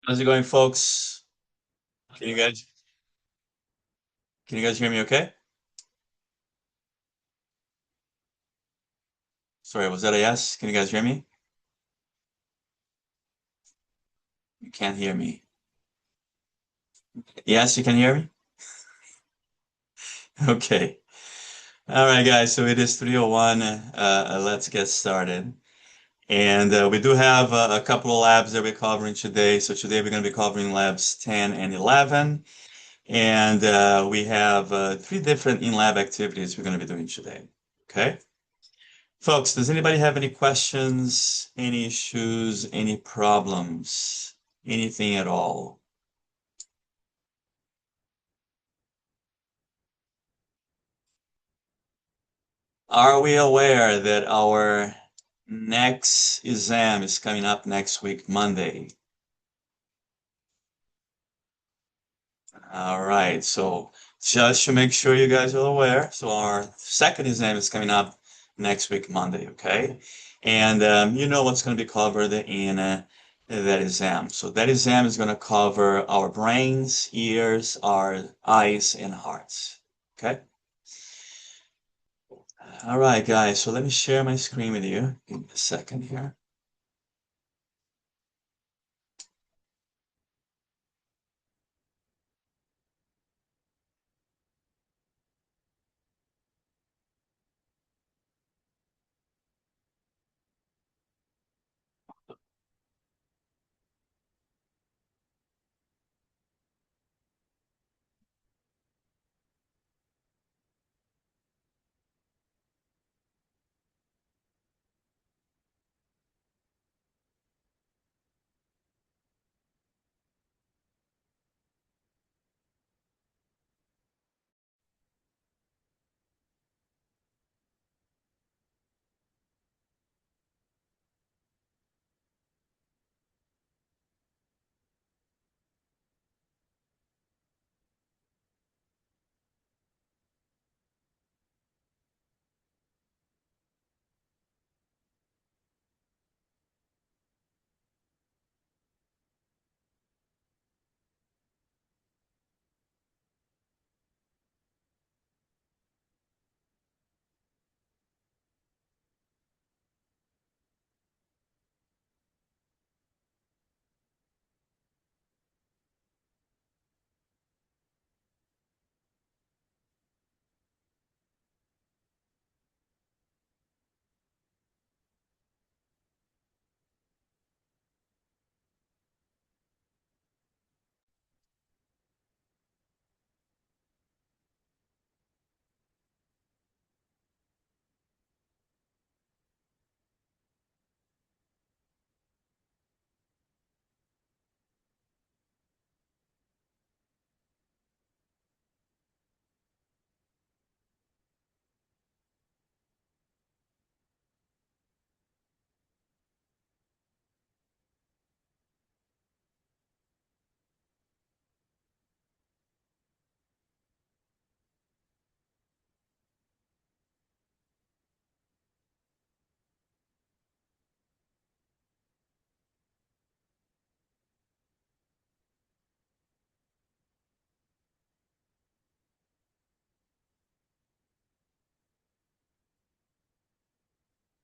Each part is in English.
How's it going, folks? Can you guys can you guys hear me okay? Sorry, was that a yes? Can you guys hear me? You can't hear me. Yes, you can hear me? Okay. All right, guys. So it is 3:01. Let's get started. And we do have a couple of labs that we're covering today. So today we're going to be covering labs 10 and 11. And we have three different in-lab activities we're going to be doing today. Okay? Folks, does anybody have any questions, any issues, any problems, anything at all? Are we aware that our next exam is coming up next week, Monday? All right, so just to make sure you guys are aware, so our second exam is coming up next week, Monday, okay? And you know what's going to be covered in that exam. So that exam is going to cover our brains, ears, our eyes, and hearts, okay? All right, guys, so let me share my screen with you. Give me a second here.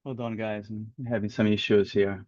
Hold on, guys. I'm having some issues here.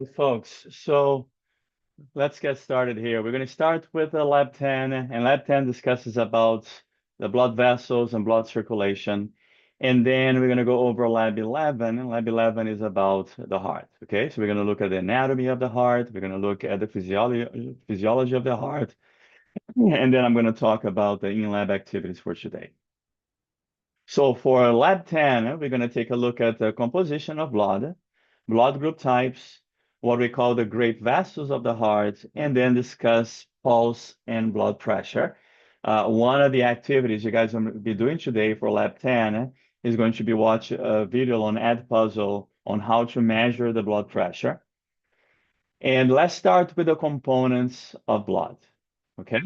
Folks, so let's get started here. We're going to start with Lab 10, and Lab 10 discusses about the blood vessels and blood circulation. And then we're going to go over Lab 11, and Lab 11 is about the heart. Okay, so we're going to look at the anatomy of the heart, we're going to look at the physiology of the heart, and then I'm going to talk about the in-lab activities for today. So for lab 10, we're going to take a look at the composition of blood, blood group types, what we call the great vessels of the heart, and then discuss pulse and blood pressure. One of the activities you guys will be doing today for lab 10 is going to be watch a video on Edpuzzle on how to measure the blood pressure. And let's start with the components of blood. Okay.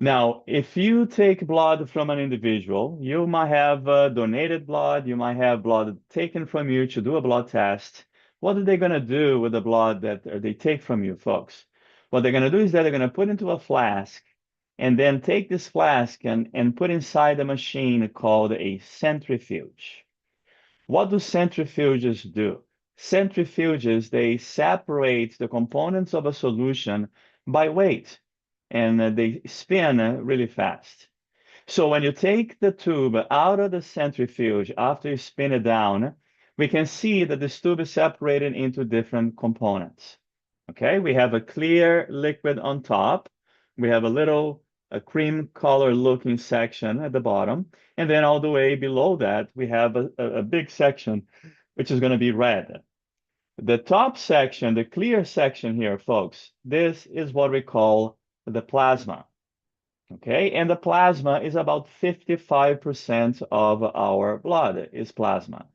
Now, if you take blood from an individual, you might have donated blood, you might have blood taken from you to do a blood test. What are they going to do with the blood that they take from you, folks? What they're going to do is that they're going to put into a flask and then take this flask and put inside a machine called a centrifuge. What do centrifuges do? Centrifuges, they separate the components of a solution by weight, and they spin really fast. So when you take the tube out of the centrifuge after you spin it down, we can see that this tube is separated into different components. Okay, we have a clear liquid on top. We have a cream color looking section at the bottom. And then all the way below that, we have a big section, which is going to be red. The top section, the clear section here, folks, this is what we call the plasma. Okay, and the plasma is about 55% of our blood is plasma.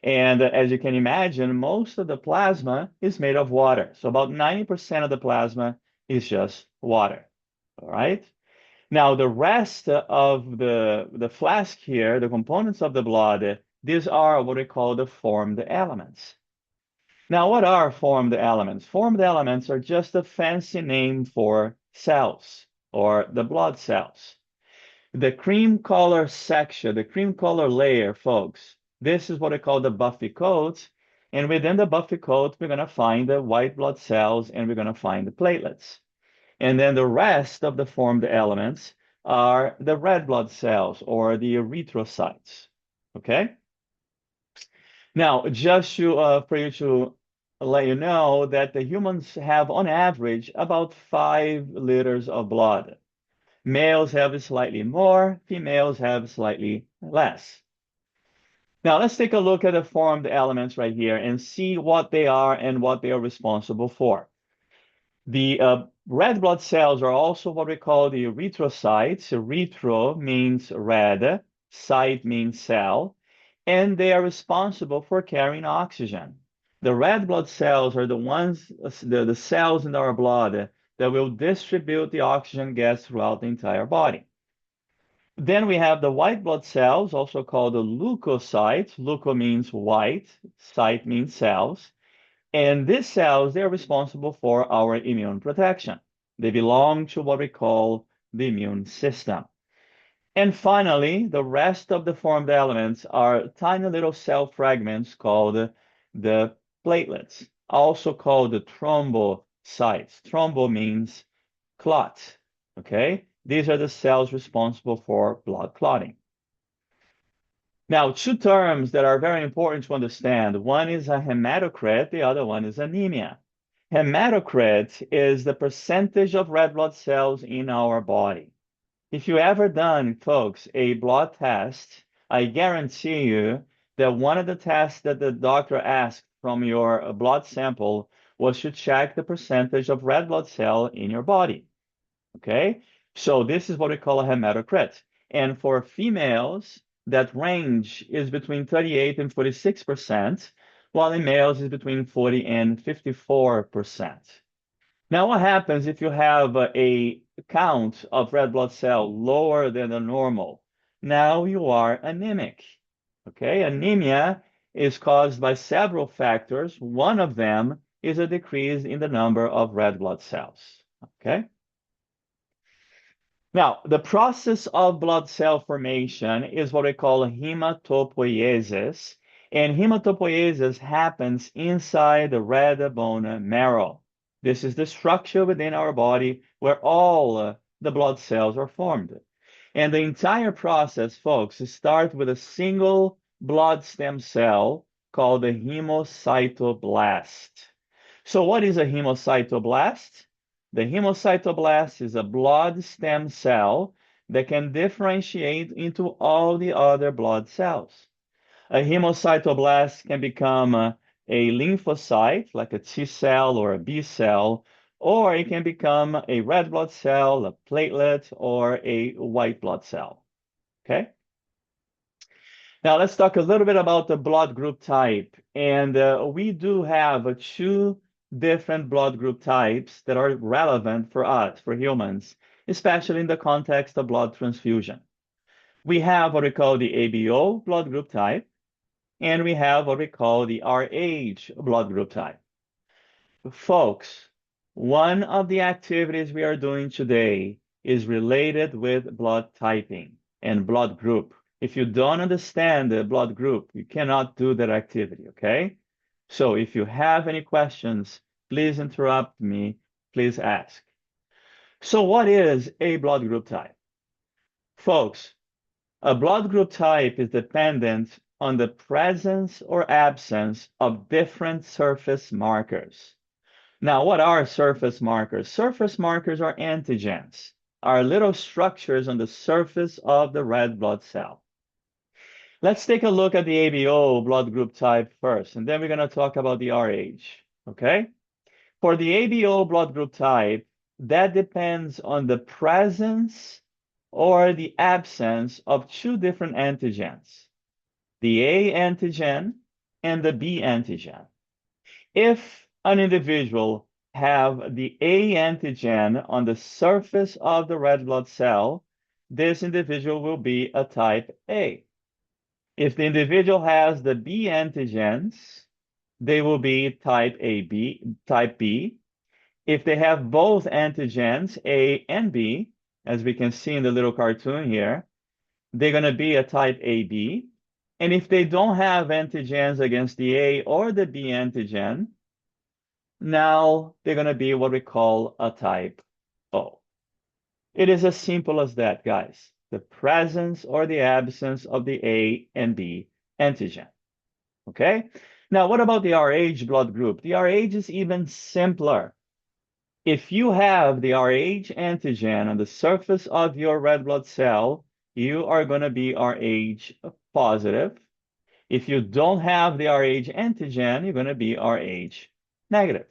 And as you can imagine, most of the plasma is made of water. So about 90% of the plasma is just water. All right. Now, the rest of the flask here, the components of the blood, these are what we call the formed elements. Now, what are formed elements? Formed elements are just a fancy name for cells or the blood cells. The cream color section, the cream color layer, folks, this is what I call the buffy coat. And within the buffy coat, we're going to find the white blood cells and we're going to find the platelets. And then the rest of the formed elements are the red blood cells or the erythrocytes. Okay? Now, just for you to let you know that the humans have on average about 5 liters of blood. Males have slightly more, females have slightly less. Now let's take a look at the formed elements right here and see what they are and what they are responsible for. The red blood cells are also what we call the erythrocytes. Erythro means red, cyte means cell, and they are responsible for carrying oxygen. The red blood cells are the ones, the cells in our blood that will distribute the oxygen gas throughout the entire body. Then we have the white blood cells, also called the leukocytes. Leuko means white, cyte means cells. And these cells, they're responsible for our immune protection. They belong to what we call the immune system. And finally, the rest of the formed elements are tiny little cell fragments called the platelets, also called the thrombocytes. Thrombo means clot. Okay? These are the cells responsible for blood clotting. Now, two terms that are very important to understand. One is a hematocrit, the other one is anemia. Hematocrit is the percentage of red blood cells in our body. If you ever done, folks, a blood test, I guarantee you that one of the tests that the doctor asked from your blood sample was to check the percentage of red blood cell in your body. Okay, so this is what we call a hematocrit. And for females, that range is between 38 and 46%, while in males is between 40 and 54%. Now, what happens if you have a count of red blood cell lower than the normal? Now you are anemic. Okay, anemia is caused by several factors. One of them is a decrease in the number of red blood cells. Okay. Now, the process of blood cell formation is what we call hematopoiesis, And hematopoiesis happens inside the red bone marrow. This is the structure within our body where all the blood cells are formed. And the entire process, folks, starts with a single blood stem cell called the hemocytoblast. So, what is a hemocytoblast? The hemocytoblast is a blood stem cell that can differentiate into all the other blood cells. A hemocytoblast can become a lymphocyte, like a T cell or a B cell, or it can become a red blood cell, a platelet, or a white blood cell. Okay? Now let's talk a little bit about the blood group type. And we do have two different blood group types that are relevant for us, for humans, especially in the context of blood transfusion. We have what we call the ABO blood group type, and we have what we call the RH blood group type. Folks, one of the activities we are doing today is related with blood typing and blood group. If you don't understand the blood group, you cannot do that activity, okay? So if you have any questions, please interrupt me, please ask. So what is a blood group type? Folks, a blood group type is dependent on the presence or absence of different surface markers. Now, what are surface markers? Surface markers are antigens, are little structures on the surface of the red blood cell. Let's take a look at the ABO blood group type first, and then we're going to talk about the RH, okay? For the ABO blood group type, that depends on the presence or the absence of two different antigens, the A antigen and the B antigen. If an individual have the A antigen on the surface of the red blood cell, this individual will be a type A. If the individual has the B antigens, they will be type B. If they have both antigens, A and B, as we can see in the little cartoon here, they're going to be a type AB. And if they don't have antigens against the A or the B antigen, now they're going to be what we call a type O. It is as simple as that, guys. The presence or the absence of the A and B antigen. Okay? Now, what about the RH blood group? The RH is even simpler. If you have the RH antigen on the surface of your red blood cell, you are going to be RH positive. If you don't have the RH antigen, you're going to be RH negative.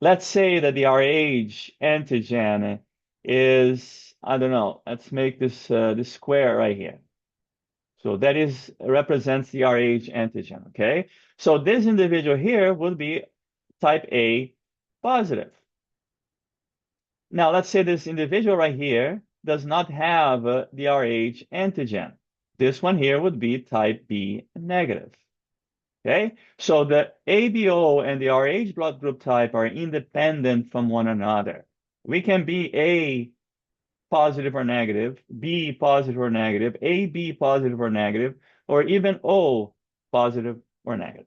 Let's say that the RH antigen is, I don't know, let's make this square right here. So that is represents the RH antigen, okay? So this individual here would be type A positive. Now let's say this individual right here does not have the RH antigen. This one here would be type B negative. Okay, so the ABO and the RH blood group type are independent from one another. We can be A positive or negative, B positive or negative, AB positive or negative, or even O positive or negative.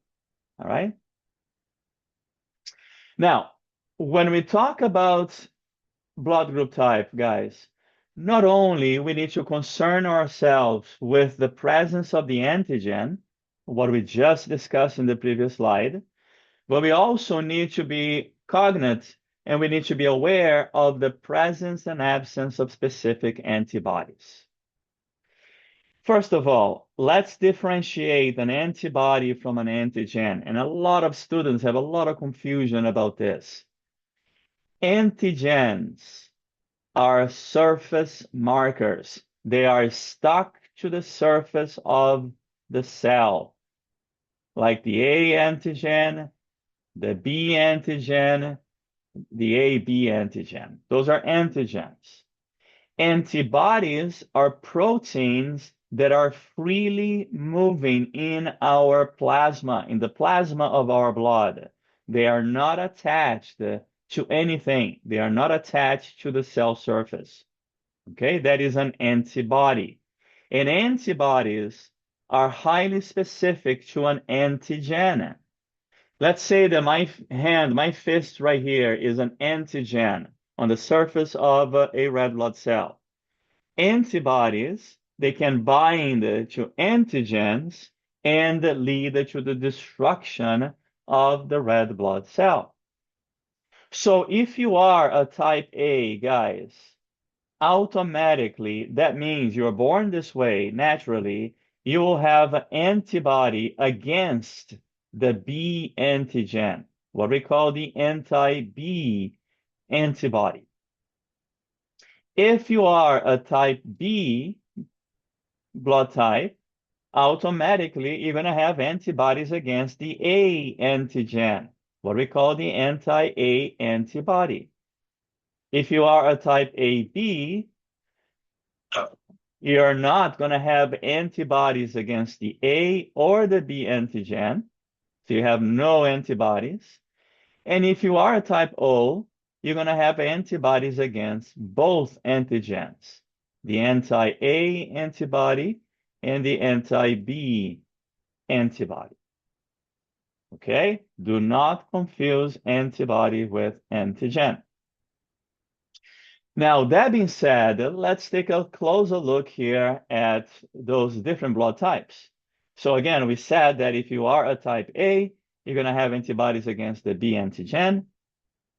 All right. Now, when we talk about blood group type, guys, not only we need to concern ourselves with the presence of the antigen, what we just discussed in the previous slide, but we also need to be cognate and we need to be aware of the presence and absence of specific antibodies. First of all, let's differentiate an antibody from an antigen. And a lot of students have a lot of confusion about this. Antigens are surface markers. They are stuck to the surface of the cell, like the A antigen, the B antigen, the AB antigen. Those are antigens. Antibodies are proteins that are freely moving in our plasma, in the plasma of our blood. They are not attached to anything. They are not attached to the cell surface. Okay, that is an antibody. And antibodies are highly specific to an antigen. Let's say that my hand, my fist right here is an antigen on the surface of a red blood cell. Antibodies, they can bind to antigens and lead to the destruction of the red blood cell. So if you are a type A, guys, automatically, that means you're born this way naturally, you will have an antibody against the B antigen, what we call the anti-B antibody. If you are a type B blood type, automatically you're going to have antibodies against the A antigen, what we call the anti-A antibody. If you are a type AB, you're not going to have antibodies against the A or the B antigen. So you have no antibodies. And if you are a type O, you're going to have antibodies against both antigens, the anti-A antibody and the anti-B antibody. Okay? Do not confuse antibody with antigen. Now, that being said, let's take a closer look here at those different blood types. So again, we said that if you are a type A, you're going to have antibodies against the B antigen.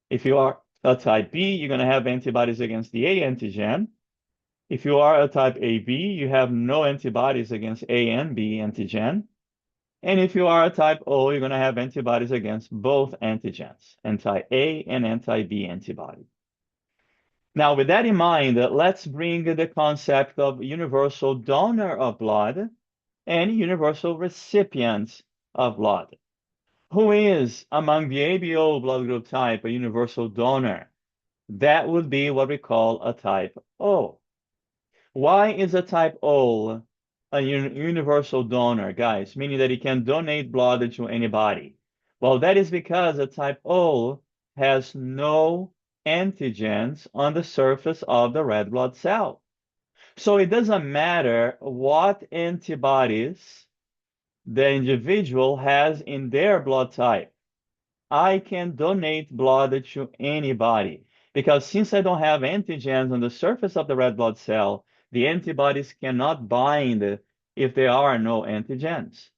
If you are a type B, you're going to have antibodies against the A antigen. If you are a type AB, you have no antibodies against A and B antigen. And if you are a type O, you're going to have antibodies against both antigens, anti-A and anti-B antibody. Now, with that in mind, let's bring the concept of universal donor of blood and universal recipient of blood. Who is among the ABO blood group type a universal donor? That would be what we call a type O. Why is a type O a universal donor, guys? Meaning that it can donate blood to anybody. Well, that is because a type O has no antigens on the surface of the red blood cell. So it doesn't matter what antibodies the individual has in their blood type. I can donate blood to anybody because since I don't have antigens on the surface of the red blood cell, the antibodies cannot bind if there are no antigens.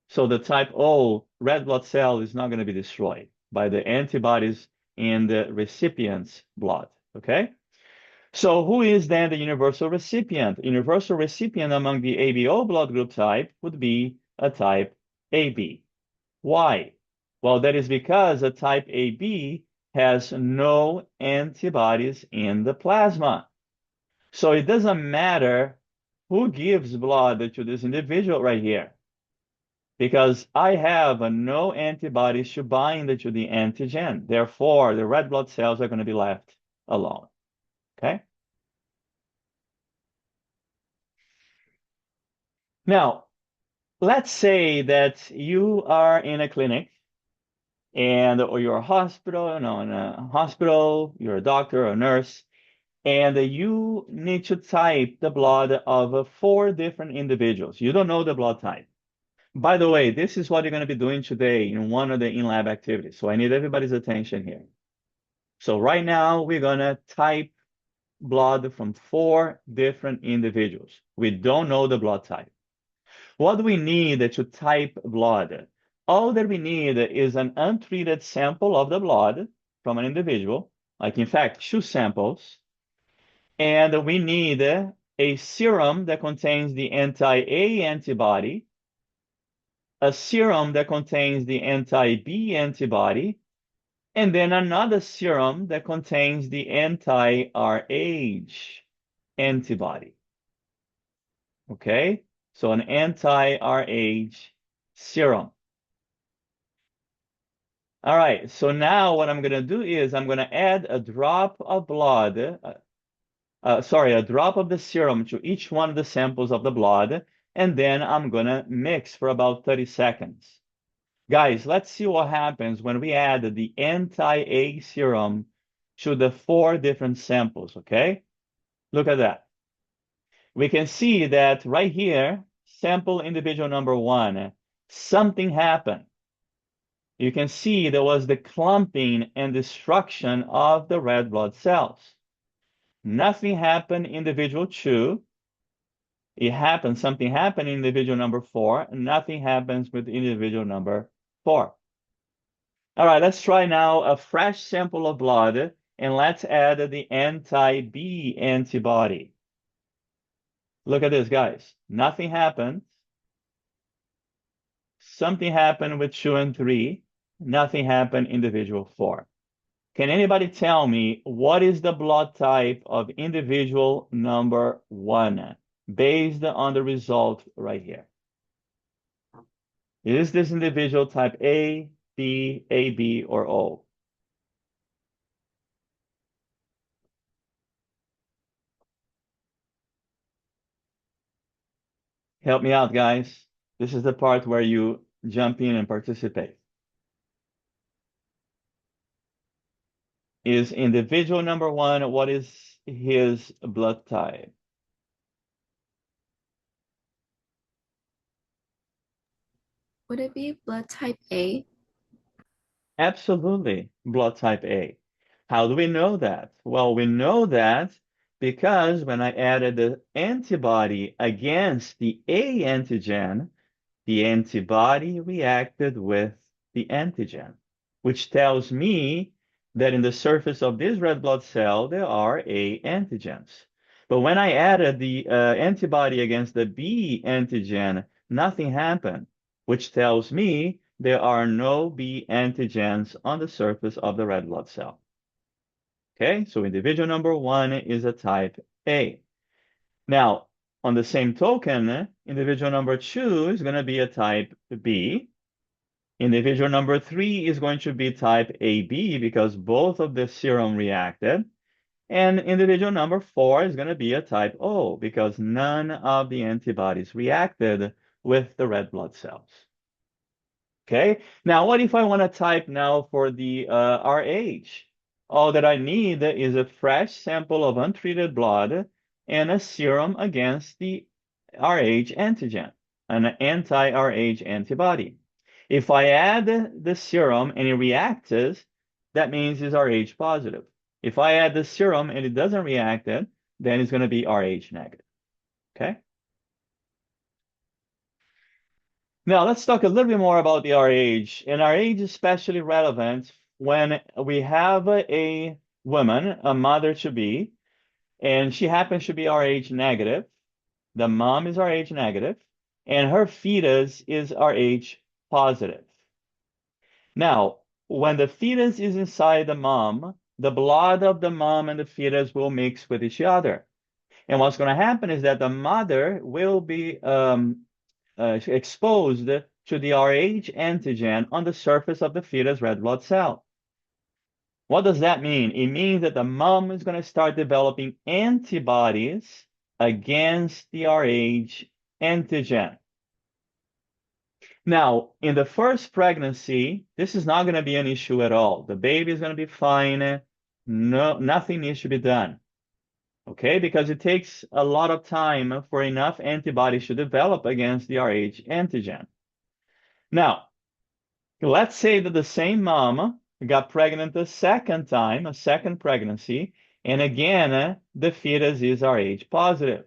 So the type O red blood cell is not going to be destroyed by the antibodies in the recipient's blood. Okay? So who is then the universal recipient? Universal recipient among the ABO blood group type would be a type AB. Why? Well, that is because a type AB has no antibodies in the plasma. So it doesn't matter who gives blood to this individual right here, because I have no antibodies to bind to the antigen. Therefore, the red blood cells are going to be left alone. Okay? Now, let's say that you are in a clinic and or you're a hospital, no, in a hospital, you're a doctor or a nurse, and you need to type the blood of four different individuals. You don't know the blood type. By the way, this is what you're going to be doing today in one of the in-lab activities. So I need everybody's attention here. So right now, we're going to type blood from four different individuals. We don't know the blood type. What do we need to type blood? All that we need is an untreated sample of the blood from an individual, like in fact, two samples. And we need a serum that contains the anti-A antibody, a serum that contains the anti-B antibody, and then another serum that contains the anti-RH antibody. Okay? So an anti-RH serum. All right, so now what I'm going to do is I'm going to add a drop of blood, a drop of the serum to each one of the samples of the blood, and then I'm going to mix for about 30 seconds. Guys, let's see what happens when we add the anti-A serum to the four different samples, okay? Look at that. We can see that right here, sample individual number 1, something happened. You can see there was the clumping and destruction of the red blood cells. Nothing happened individual 2. Something happened in individual number 4. Nothing happens with individual number 4. All right, let's try now a fresh sample of blood, and let's add the anti-B antibody. Look at this, guys. Nothing happened. Something happened with 2 and 3. Nothing happened individual 4. Can anybody tell me what is the blood type of individual number 1 based on the result right here? Is this individual type A, B, AB, or O? Help me out, guys. This is the part where you jump in and participate. Is individual number 1, what is his blood type? Would it be blood type A? Absolutely, blood type A. How do we know that? Well, we know that because when I added the antibody against the A antigen, the antibody reacted with the antigen, which tells me that in the surface of this red blood cell, there are A antigens. But when I added the antibody against the B antigen, nothing happened, which tells me there are no B antigens on the surface of the red blood cell. Okay, so individual number 1 is a type A. Now, on the same token, individual number 2 is going to be a type B. Individual number 3 is going to be type AB because both of the serum reacted. And individual number 4 is going to be a type O because none of the antibodies reacted with the red blood cells. Okay, now what if I want to type now for the RH? All that I need is a fresh sample of untreated blood and a serum against the RH antigen, an anti-RH antibody. If I add the serum and it reacts, that means it's RH positive. If I add the serum and it doesn't react, then it's going to be RH negative. Okay? Now, let's talk a little bit more about the RH. And RH is especially relevant when we have a woman, a mother to be, and she happens to be RH negative. The mom is RH negative, and her fetus is RH positive. Now, when the fetus is inside the mom, the blood of the mom and the fetus will mix with each other. And what's going to happen is that the mother will be exposed to the RH antigen on the surface of the fetus red blood cell. What does that mean? It means that the mom is going to start developing antibodies against the RH antigen. Now, in the first pregnancy, this is not going to be an issue at all. The baby is going to be fine. No, nothing needs to be done. Okay, because it takes a lot of time for enough antibodies to develop against the RH antigen. Now, let's say that the same mom got pregnant a second time, a second pregnancy, and again, the fetus is RH positive.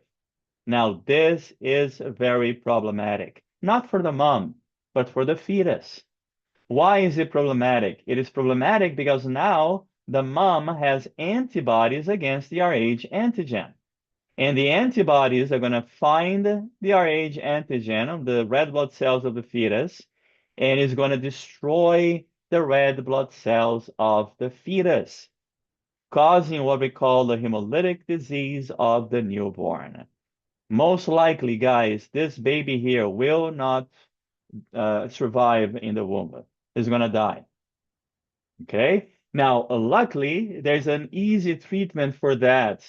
Now, this is very problematic, not for the mom, but for the fetus. Why is it problematic? It is problematic because now the mom has antibodies against the RH antigen. And the antibodies are going to find the RH antigen on the red blood cells of the fetus and is going to destroy the red blood cells of the fetus, causing what we call the hemolytic disease of the newborn. Most likely, guys, this baby here will not survive in the womb. Is going to die. Okay? Now, luckily, there's an easy treatment for that.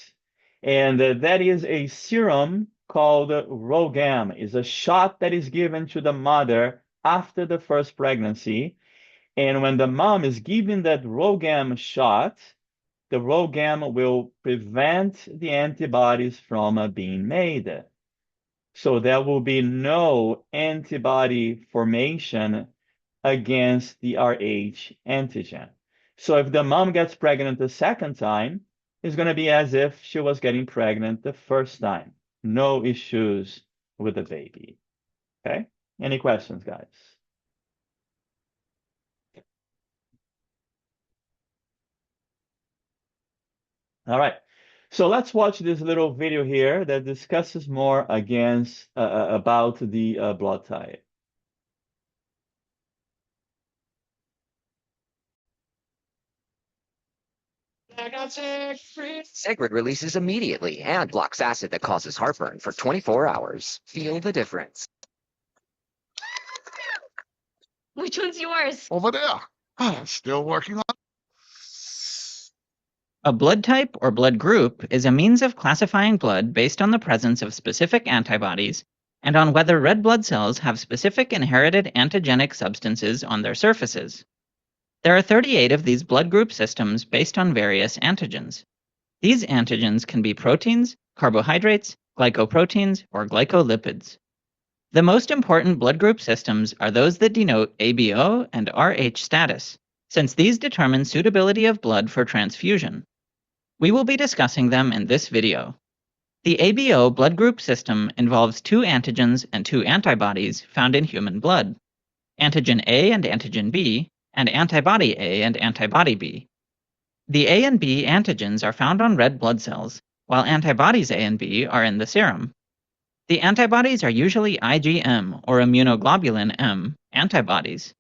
And that is a serum called RhoGAM. It's a shot that is given to the mother after the first pregnancy. And when the mom is given that RhoGAM shot, the RhoGAM will prevent the antibodies from being made. So there will be no antibody formation against the Rh antigen. So if the mom gets pregnant the second time, it's going to be as if she was getting pregnant the first time. No issues with the baby. Okay? Any questions, guys? All right. So let's watch this little video here that discusses more about the blood type. Segrid releases immediately and blocks acid that causes heartburn for 24 hours. Feel the difference. Which one's yours? Over there. Still working on. A blood type or blood group is a means of classifying blood based on the presence of specific antibodies and on whether red blood cells have specific inherited antigenic substances on their surfaces. There are 38 of these blood group systems based on various antigens. These antigens can be proteins, carbohydrates, glycoproteins, or glycolipids. The most important blood group systems are those that denote ABO and Rh status, since these determine suitability of blood for transfusion. We will be discussing them in this video. The ABO blood group system involves two antigens and two antibodies found in human blood, antigen A and antigen B, and antibody A and antibody B. The A and B antigens are found on red blood cells, while antibodies A and B are in the serum. The antibodies are usually IgM, or immunoglobulin M, antibodies.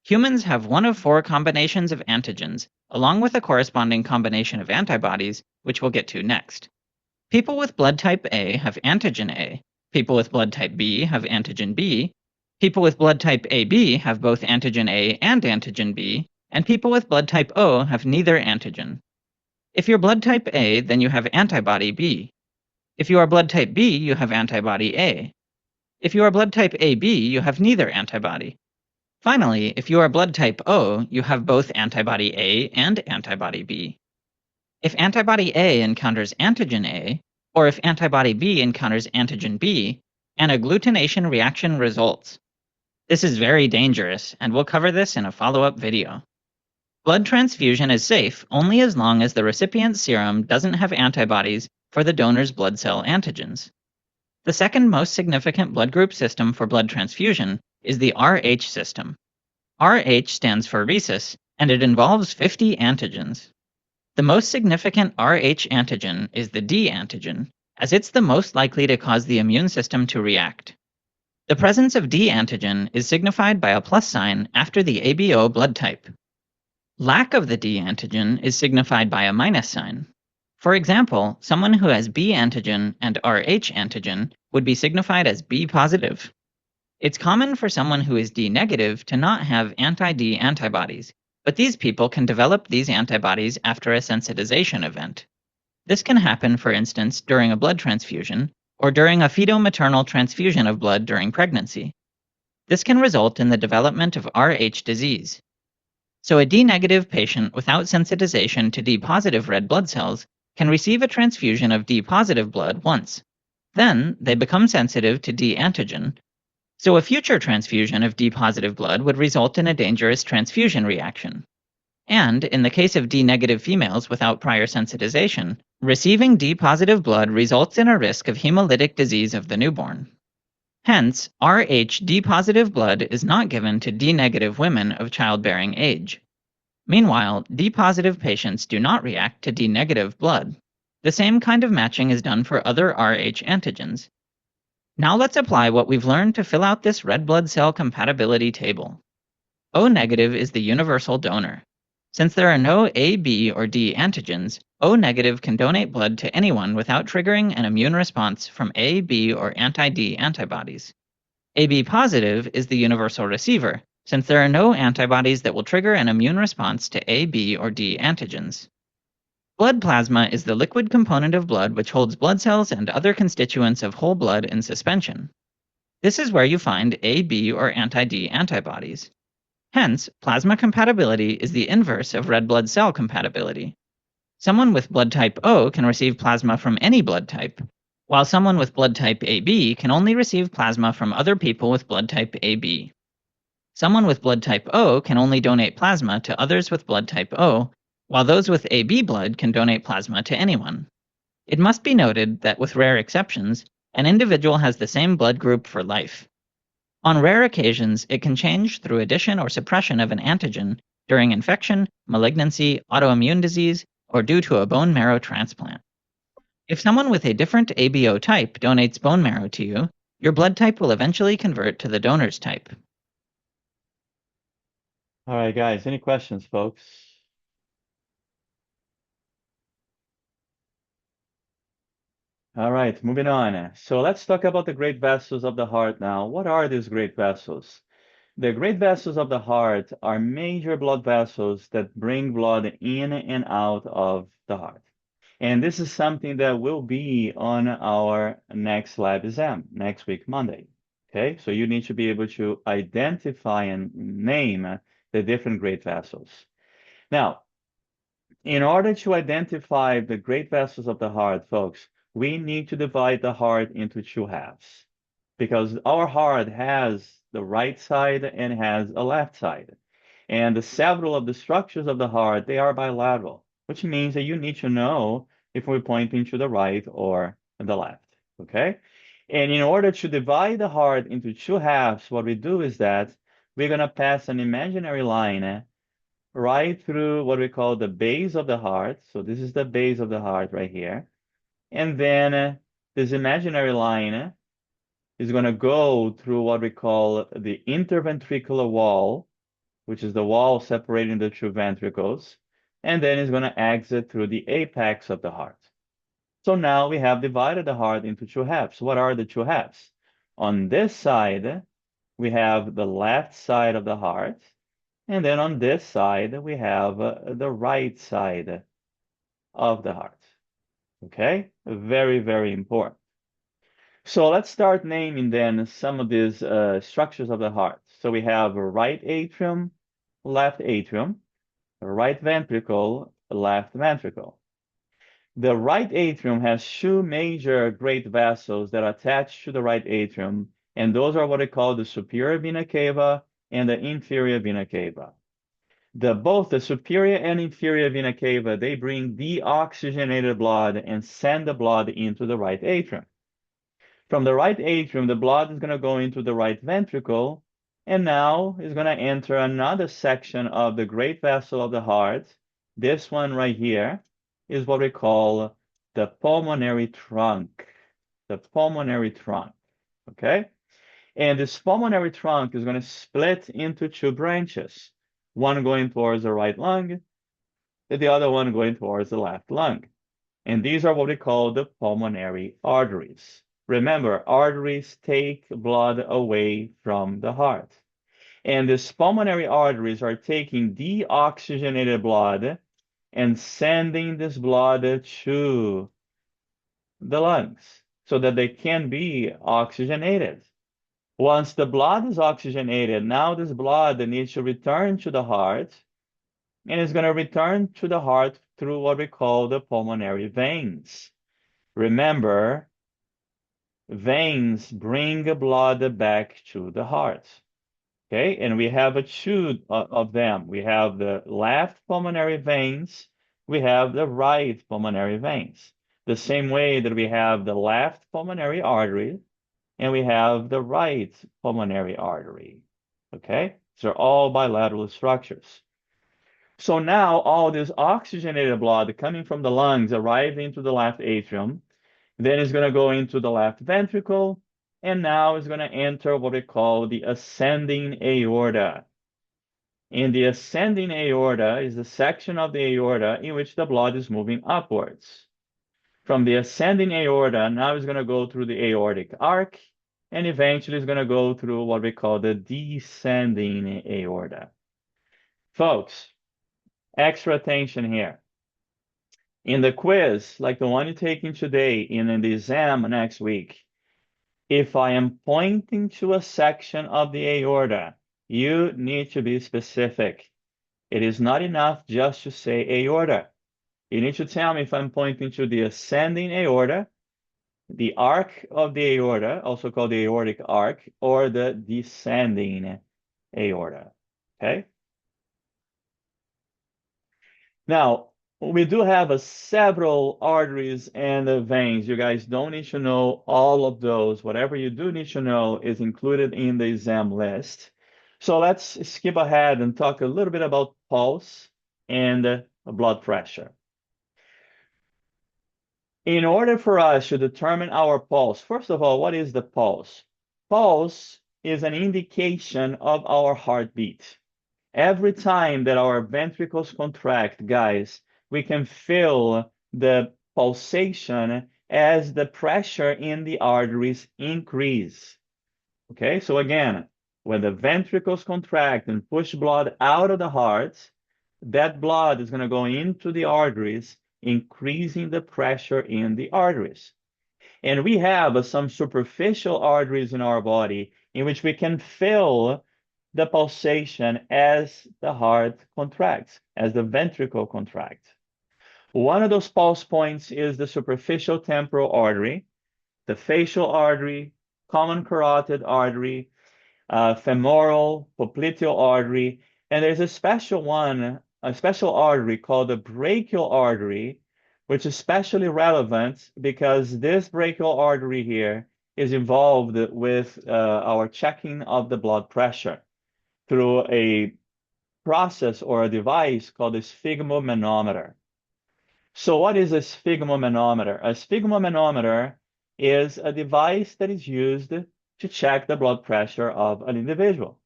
Humans have one of four combinations of antigens, along with a corresponding combination of antibodies, which we'll get to next. People with blood type A have antigen A, people with blood type B have antigen B, people with blood type AB have both antigen A and antigen B, and people with blood type O have neither antigen. If you're blood type A, then you have antibody B. If you are blood type B, you have antibody A. If you are blood type AB, you have neither antibody. Finally, if you are blood type O, you have both antibody A and antibody B. If antibody A encounters antigen A, or if antibody B encounters antigen B, an agglutination reaction results. This is very dangerous, and we'll cover this in a follow-up video. Blood transfusion is safe only as long as the recipient's serum doesn't have antibodies for the donor's blood cell antigens. The second most significant blood group system for blood transfusion is the Rh system. Rh stands for rhesus, and it involves 50 antigens. The most significant Rh antigen is the D antigen, as it's the most likely to cause the immune system to react. The presence of D antigen is signified by a plus sign after the ABO blood type. Lack of the D antigen is signified by a minus sign. For example, someone who has B antigen and Rh antigen would be signified as B positive. It's common for someone who is D negative to not have anti-D antibodies, but these people can develop these antibodies after a sensitization event. This can happen, for instance, during a blood transfusion, or during a fetal-maternal transfusion of blood during pregnancy. This can result in the development of Rh disease. So a D-negative patient without sensitization to D-positive red blood cells can receive a transfusion of D-positive blood once. Then they become sensitive to D antigen, so a future transfusion of D-positive blood would result in a dangerous transfusion reaction. And in the case of D-negative females without prior sensitization, receiving D-positive blood results in a risk of hemolytic disease of the newborn. Hence, Rh D-positive blood is not given to D-negative women of childbearing age. Meanwhile, D-positive patients do not react to D-negative blood. The same kind of matching is done for other Rh antigens. Now let's apply what we've learned to fill out this red blood cell compatibility table. O negative is the universal donor. Since there are no A, B, or D antigens, O negative can donate blood to anyone without triggering an immune response from A, B, or anti-D antibodies. AB positive is the universal receiver, since there are no antibodies that will trigger an immune response to A, B, or D antigens. Blood plasma is the liquid component of blood which holds blood cells and other constituents of whole blood in suspension. This is where you find A, B, or anti-D antibodies. Hence, plasma compatibility is the inverse of red blood cell compatibility. Someone with blood type O can receive plasma from any blood type. while someone with blood type AB can only receive plasma from other people with blood type AB. Someone with blood type O can only donate plasma to others with blood type O, while those with AB blood can donate plasma to anyone. It must be noted that with rare exceptions, an individual has the same blood group for life. On rare occasions, it can change through addition or suppression of an antigen during infection, malignancy, autoimmune disease, or due to a bone marrow transplant. If someone with a different ABO type donates bone marrow to you, your blood type will eventually convert to the donor's type. All right, guys, any questions, folks? All right, moving on. So let's talk about the great vessels of the heart now. What are these great vessels? The great vessels of the heart are major blood vessels that bring blood in and out of the heart. And this is something that will be on our next lab exam next week, Monday. Okay, so you need to be able to identify and name the different great vessels. Now, in order to identify the great vessels of the heart, folks, we need to divide the heart into two halves because our heart has the right side and has a left side. And several of the structures of the heart, they are bilateral, which means that you need to know if we're pointing to the right or the left, okay? And in order to divide the heart into two halves, what we do is that we're going to pass an imaginary line right through what we call the base of the heart. So this is the base of the heart right here. And then this imaginary line is going to go through what we call the interventricular wall, which is the wall separating the two ventricles, and then it's going to exit through the apex of the heart. So now we have divided the heart into two halves. What are the two halves? On this side, we have the left side of the heart, and then on this side, we have the right side of the heart. Okay? Very, very important. So let's start naming then some of these structures of the heart. So we have a right atrium, left atrium, right ventricle, left ventricle. The right atrium has two major great vessels that attach to the right atrium, and those are what we call the superior vena cava and the inferior vena cava. Both the superior and inferior vena cava, they bring deoxygenated blood and send the blood into the right atrium. From the right atrium, the blood is going to go into the right ventricle, and now is going to enter another section of the great vessel of the heart. This one right here is what we call the pulmonary trunk. The pulmonary trunk, okay? And this pulmonary trunk is going to split into two branches, one going towards the right lung, the other one going towards the left lung. And these are what we call the pulmonary arteries. Remember, arteries take blood away from the heart. And these pulmonary arteries are taking deoxygenated blood and sending this blood to the lungs so that they can be oxygenated. Once the blood is oxygenated, now this blood needs to return to the heart, and it's going to return to the heart through what we call the pulmonary veins. Remember, veins bring blood back to the heart. Okay, and we have two of them. We have the left pulmonary veins, we have the right pulmonary veins. The same way that we have the left pulmonary artery and we have the right pulmonary artery. Okay, so they're all bilateral structures. So now all this oxygenated blood coming from the lungs arriving into the left atrium, then it's going to go into the left ventricle, and now it's going to enter what we call the ascending aorta. And the ascending aorta is the section of the aorta in which the blood is moving upwards. From the ascending aorta, now it's going to go through the aortic arc, and eventually it's going to go through what we call the descending aorta. Folks, extra attention here. In the quiz, like the one you're taking today, and in the exam next week, if I am pointing to a section of the aorta, you need to be specific. It is not enough just to say aorta. You need to tell me if I'm pointing to the ascending aorta, the arc of the aorta, also called the aortic arc, or the descending aorta. Okay. Now, we do have several arteries and veins. You guys don't need to know all of those. Whatever you do need to know is included in the exam list. So let's skip ahead and talk a little bit about pulse and blood pressure. In order for us to determine our pulse, first of all, what is the pulse? Pulse is an indication of our heartbeat. Every time that our ventricles contract, guys, we can feel the pulsation as the pressure in the arteries increase. Okay, so again, when the ventricles contract and push blood out of the heart, that blood is going to go into the arteries, increasing the pressure in the arteries. And we have some superficial arteries in our body in which we can feel the pulsation as the heart contracts, as the ventricle contracts. One of those pulse points is the superficial temporal artery, the facial artery, common carotid artery, femoral, popliteal artery, and there's a special one, a special artery called the brachial artery, which is especially relevant because this brachial artery here is involved with our checking of the blood pressure through a process or a device called a sphygmomanometer. So what is a sphygmomanometer? A sphygmomanometer is a device that is used to check the blood pressure of an individual.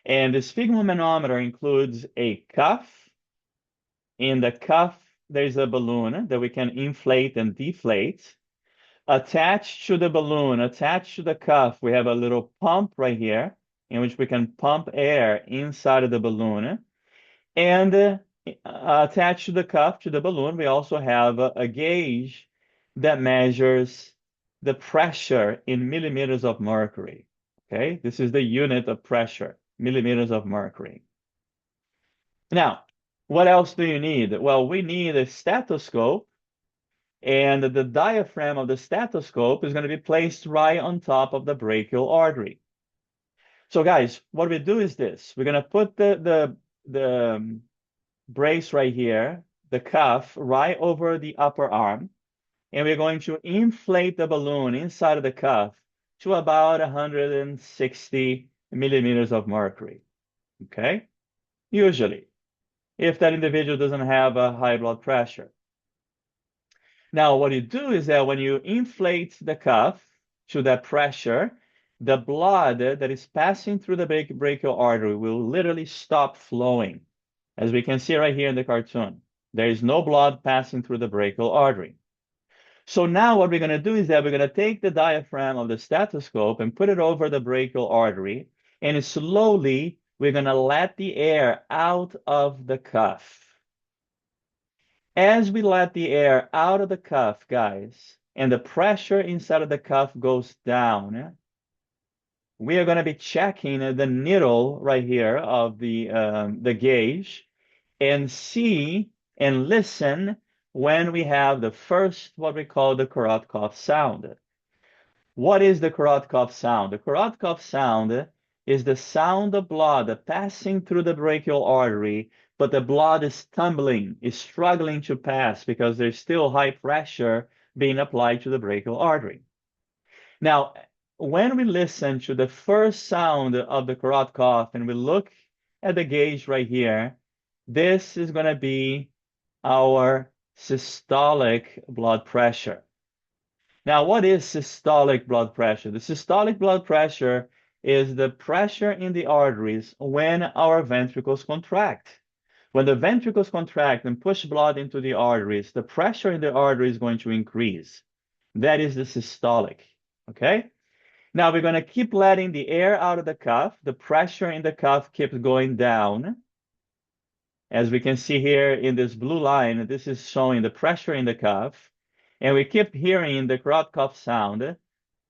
And the sphygmomanometer includes a cuff. In the cuff, there's a balloon that we can inflate and deflate. Attached to the balloon, attached to the cuff, we have a little pump right here in which we can pump air inside of the balloon. And attached to the cuff, to the balloon, we also have a gauge that measures the pressure in millimeters of mercury. Okay, this is the unit of pressure, millimeters of mercury. Now, what else do you need? Well, we need a stethoscope, and the diaphragm of the stethoscope is going to be placed right on top of the brachial artery. So guys, what we do is this. We're going to put the brace right here, the cuff right over the upper arm, and we're going to inflate the balloon inside of the cuff to about 160 millimeters of mercury. Okay? Usually, if that individual doesn't have a high blood pressure. Now, what you do is that when you inflate the cuff to that pressure, the blood that is passing through the brachial artery will literally stop flowing. As we can see right here in the cartoon, there is no blood passing through the brachial artery. So now what we're going to do is that we're going to take the diaphragm of the stethoscope and put it over the brachial artery, and slowly we're going to let the air out of the cuff. As we let the air out of the cuff, guys, and the pressure inside of the cuff goes down, we are going to be checking the needle right here of the gauge and see and listen when we have the first, what we call the Korotkov sound. What is the Korotkov sound? The Korotkov sound is the sound of blood passing through the brachial artery, but the blood is tumbling, is struggling to pass because there's still high pressure being applied to the brachial artery. Now, when we listen to the first sound of the Korotkov and we look at the gauge right here, this is going to be our systolic blood pressure. Now, what is systolic blood pressure? The systolic blood pressure is the pressure in the arteries when our ventricles contract. When the ventricles contract and push blood into the arteries, the pressure in the artery is going to increase. That is the systolic, okay? Now we're going to keep letting the air out of the cuff. The pressure in the cuff keeps going down. As we can see here in this blue line, this is showing the pressure in the cuff. And we keep hearing the Korotkov sound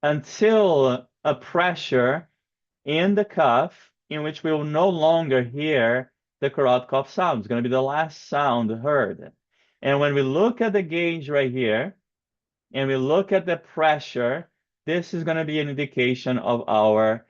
until a pressure in the cuff in which we will no longer hear the Korotkov sound. It's going to be the last sound heard. And when we look at the gauge right here, and we look at the pressure, this is going to be an indication of our,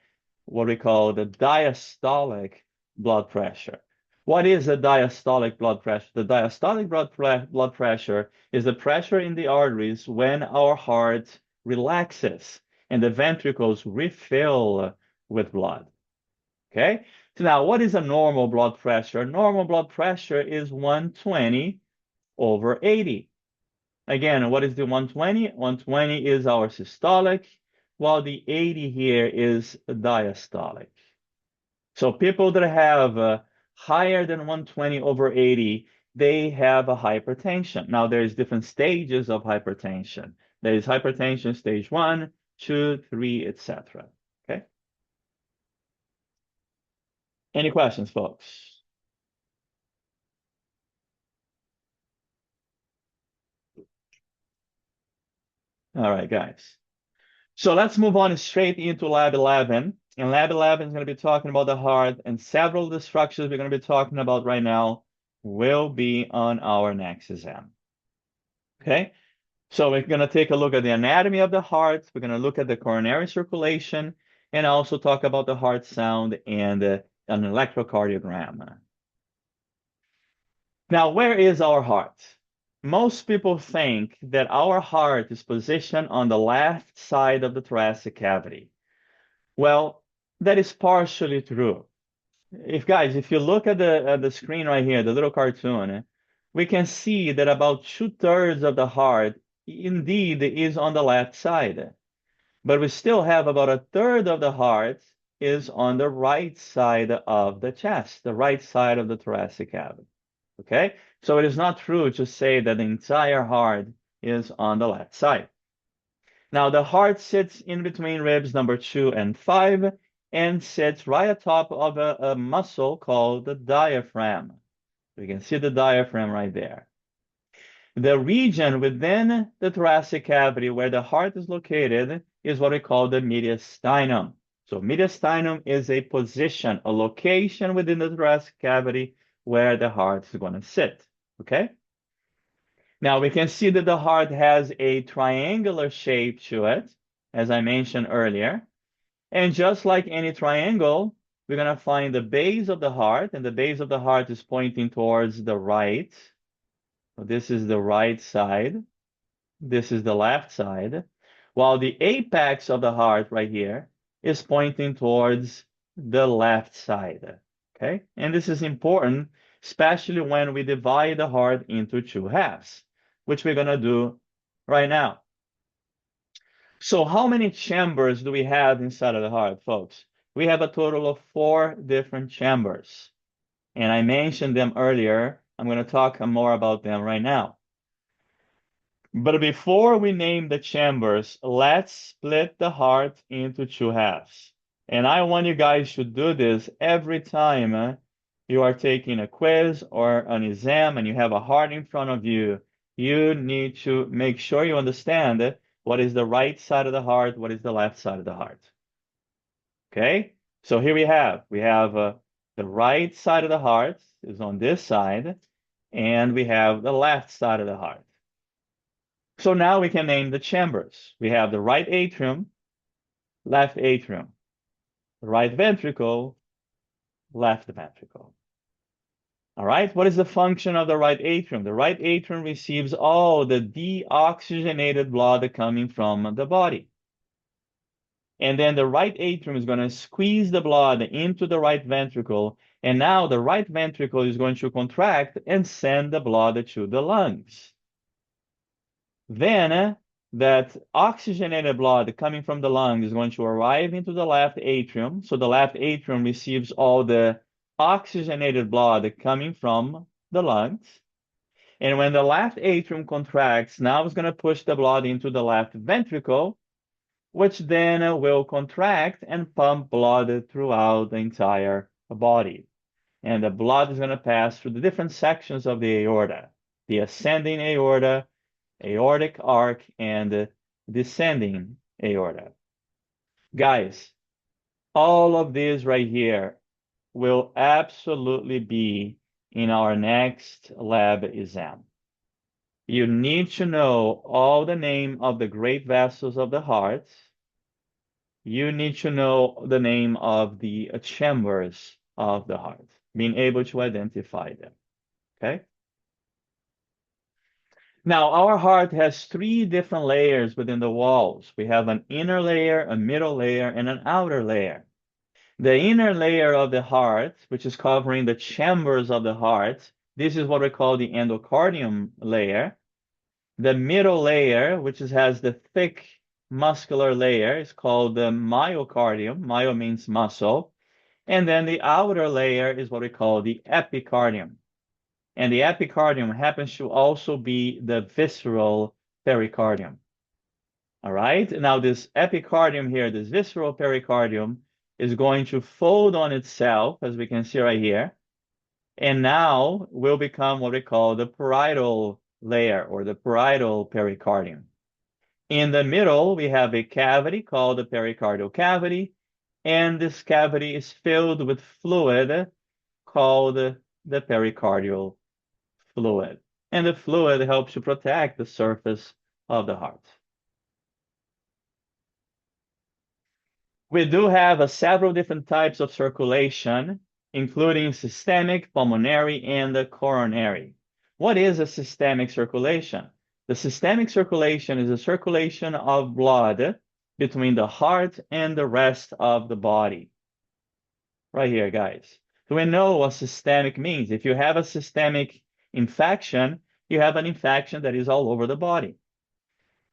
what we call the diastolic blood pressure. What is a diastolic blood pressure? The diastolic blood pressure is the pressure in the arteries when our heart relaxes and the ventricles refill with blood. Okay? So now, what is a normal blood pressure? Normal blood pressure is 120/80. Again, what is the 120? 120 is our systolic, while the 80 here is diastolic. So people that have higher than 120/80, they have a hypertension. Now, there's different stages of hypertension. There is hypertension stage 1, 2, 3, etc. Okay? Any questions, folks? All right, guys. So let's move on straight into Lab 11. And Lab 11 is going to be talking about the heart, and several of the structures we're going to be talking about right now will be on our next exam. Okay? So we're going to take a look at the anatomy of the heart. We're going to look at the coronary circulation and also talk about the heart sound and an electrocardiogram. Now, where is our heart? Most people think that our heart is positioned on the left side of the thoracic cavity. Well, that is partially true. If you look at the screen right here, the little cartoon, we can see that about 2/3 of the heart indeed is on the left side, but we still have about 1/3 of the heart is on the right side of the chest, the right side of the thoracic cavity. Okay, so it is not true to say that the entire heart is on the left side. Now, the heart sits in between ribs number 2 and 5 and sits right atop of a muscle called the diaphragm. We can see the diaphragm right there. The region within the thoracic cavity where the heart is located is what we call the mediastinum. So mediastinum is a position, a location within the thoracic cavity where the heart is going to sit. Okay? Now we can see that the heart has a triangular shape to it, as I mentioned earlier. And just like any triangle, we're going to find the base of the heart, and the base of the heart is pointing towards the right. So this is the right side. This is the left side. While the apex of the heart right here is pointing towards the left side. Okay? And this is important, especially when we divide the heart into 2 halves, which we're going to do right now. So how many chambers do we have inside of the heart, folks? We have a total of 4 different chambers. And I mentioned them earlier. I'm going to talk more about them right now. But before we name the chambers, let's split the heart into 2 halves. And I want you guys to do this every time you are taking a quiz or an exam and you have a heart in front of you. You need to make sure you understand what is the right side of the heart, what is the left side of the heart. Okay? So here we have the right side of the heart is on this side, and we have the left side of the heart. So now we can name the chambers. We have the right atrium, left atrium, right ventricle, left ventricle. All right, what is the function of the right atrium? The right atrium receives all the deoxygenated blood coming from the body. And then the right atrium is going to squeeze the blood into the right ventricle. And now the right ventricle is going to contract and send the blood to the lungs. Then that oxygenated blood coming from the lungs is going to arrive into the left atrium. So the left atrium receives all the oxygenated blood coming from the lungs. And when the left atrium contracts, now it's going to push the blood into the left ventricle, which then will contract and pump blood throughout the entire body. And the blood is going to pass through the different sections of the aorta, the ascending aorta, aortic arc, and descending aorta. Guys, all of this right here will absolutely be in our next lab exam. You need to know all the name of the great vessels of the heart. You need to know the name of the chambers of the heart, being able to identify them. Okay? Now, our heart has three different layers within the walls. We have an inner layer, a middle layer, and an outer layer. The inner layer of the heart, which is covering the chambers of the heart, this is what we call the endocardium layer. The middle layer, which has the thick muscular layer, is called the myocardium. Myo means muscle. And then the outer layer is what we call the epicardium. And the epicardium happens to also be the visceral pericardium. All right. Now, this epicardium here, this visceral pericardium, is going to fold on itself, as we can see right here, and now will become what we call the parietal layer or the parietal pericardium. In the middle, we have a cavity called the pericardial cavity, and this cavity is filled with fluid called the pericardial fluid. And the fluid helps to protect the surface of the heart. We do have several different types of circulation, including systemic, pulmonary, and the coronary. What is a systemic circulation? The systemic circulation is a circulation of blood between the heart and the rest of the body. Right here, guys. So we know what systemic means. If you have a systemic infection, you have an infection that is all over the body.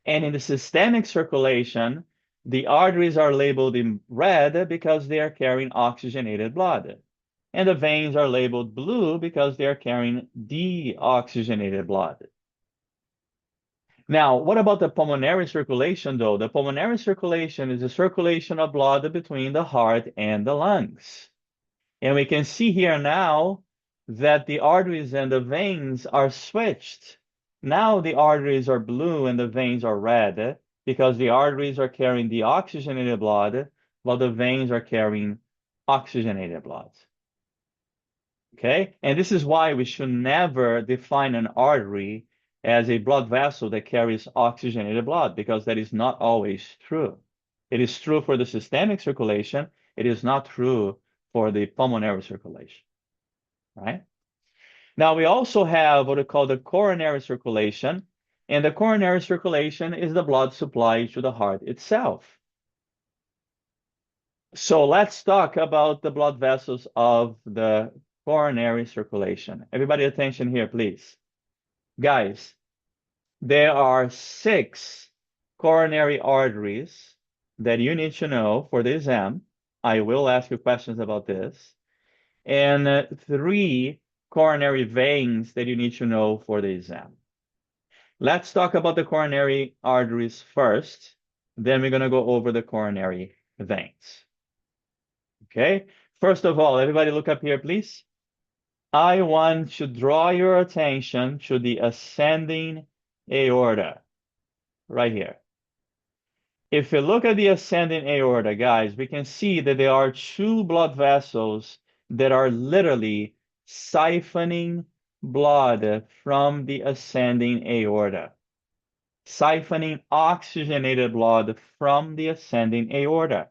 And in the systemic circulation, the arteries are labeled in red because they are carrying oxygenated blood. And the veins are labeled blue because they are carrying deoxygenated blood. Now, what about the pulmonary circulation, though? The pulmonary circulation is a circulation of blood between the heart and the lungs. And we can see here now that the arteries and the veins are switched. Now the arteries are blue and the veins are red because the arteries are carrying deoxygenated blood while the veins are carrying oxygenated blood. Okay? And this is why we should never define an artery as a blood vessel that carries oxygenated blood, because that is not always true. It is true for the systemic circulation. It is not true for the pulmonary circulation, right? Now, we also have what we call the coronary circulation, and the coronary circulation is the blood supply to the heart itself. So let's talk about the blood vessels of the coronary circulation. Everybody attention here, please. Guys, there are 6 coronary arteries that you need to know for the exam. I will ask you questions about this. And 3 coronary veins that you need to know for the exam. Let's talk about the coronary arteries first. Then we're going to go over the coronary veins. Okay. First of all, everybody look up here, please. I want to draw your attention to the ascending aorta right here. If you look at the ascending aorta, guys, we can see that there are 2 blood vessels that are literally siphoning blood from the ascending aorta, siphoning oxygenated blood from the ascending aorta.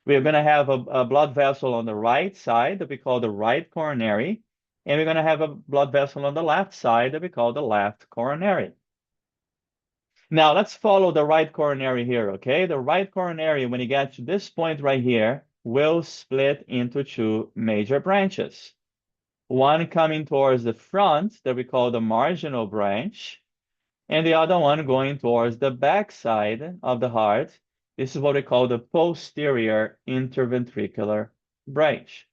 We're going to have a blood vessel on the right side that we call the right coronary, and we're going to have a blood vessel on the left side that we call the left coronary. Now, let's follow the right coronary here, okay? The right coronary, when you get to this point right here, will split into 2 major branches. One coming towards the front that we call the marginal branch, and the other one going towards the back side of the heart. This is what we call the posterior interventricular branch.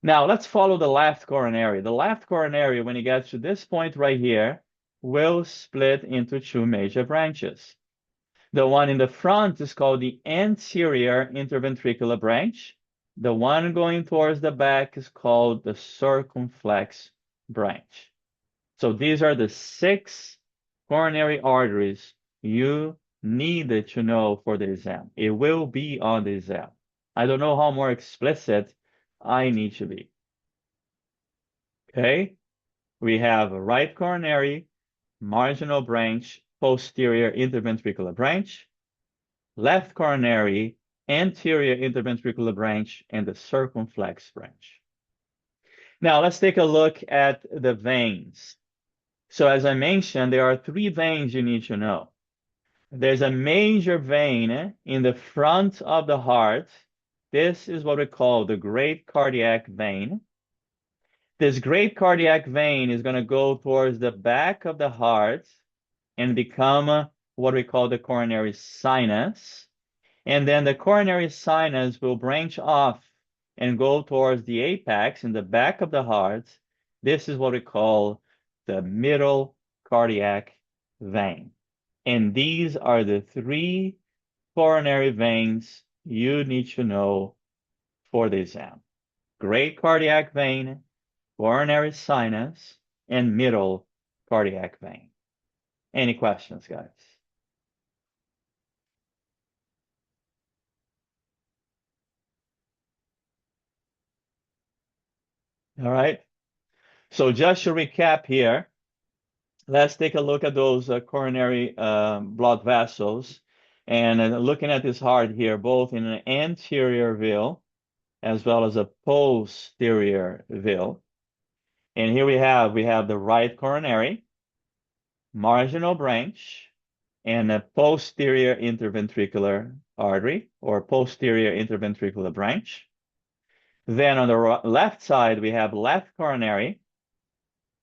Now, let's follow the left coronary. The left coronary, when it gets to this point right here, will split into 2 major branches. The one in the front is called the anterior interventricular branch. The one going towards the back is called the circumflex branch. So these are the 6 coronary arteries you needed to know for the exam. It will be on the exam. I don't know how more explicit I need to be. Okay? We have right coronary, marginal branch, posterior interventricular branch, left coronary, anterior interventricular branch, and the circumflex branch. Now let's take a look at the veins. So as I mentioned, there are three veins you need to know. There's a major vein in the front of the heart. This is what we call the great cardiac vein. This great cardiac vein is going to go towards the back of the heart and become what we call the coronary sinus. And then the coronary sinus will branch off and go towards the apex in the back of the heart. This is what we call the middle cardiac vein. And these are the three coronary veins you need to know for the exam. Great cardiac vein, coronary sinus, and middle cardiac vein. Any questions, guys? All right. So just to recap here, let's take a look at those coronary blood vessels and looking at this heart here, both in an anterior veil as well as a posterior veil. And here we have the right coronary, marginal branch, and a posterior interventricular artery or posterior interventricular branch. Then on the left side, we have left coronary,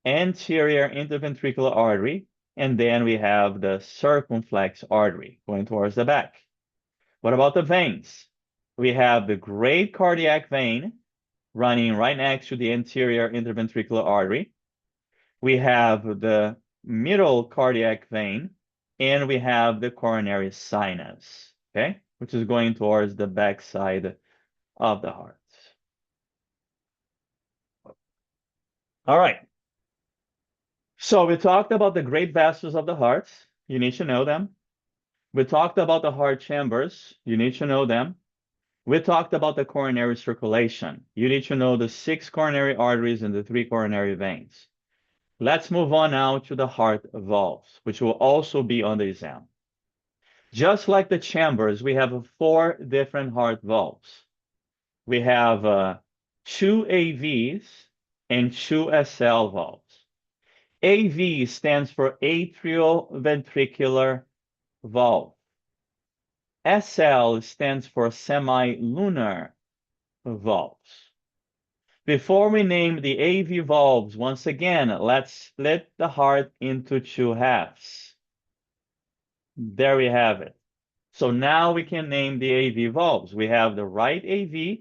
anterior interventricular artery, and then we have the circumflex artery going towards the back. What about the veins? We have the great cardiac vein running right next to the anterior interventricular artery. We have the middle cardiac vein, and we have the coronary sinus, okay, which is going towards the back side of the heart. All right. So we talked about the great vessels of the heart. You need to know them. We talked about the heart chambers. You need to know them. We talked about the coronary circulation. You need to know the 6 coronary arteries and the 3 coronary veins. Let's move on now to the heart valves, which will also be on the exam. Just like the chambers, we have 4 different heart valves. We have 2 AVs and 2 SL valves. AV stands for atrioventricular valve. SL stands for semilunar valves. Before we name the AV valves, once again, let's split the heart into 2 halves. There we have it. So now we can name the AV valves. We have the right AV,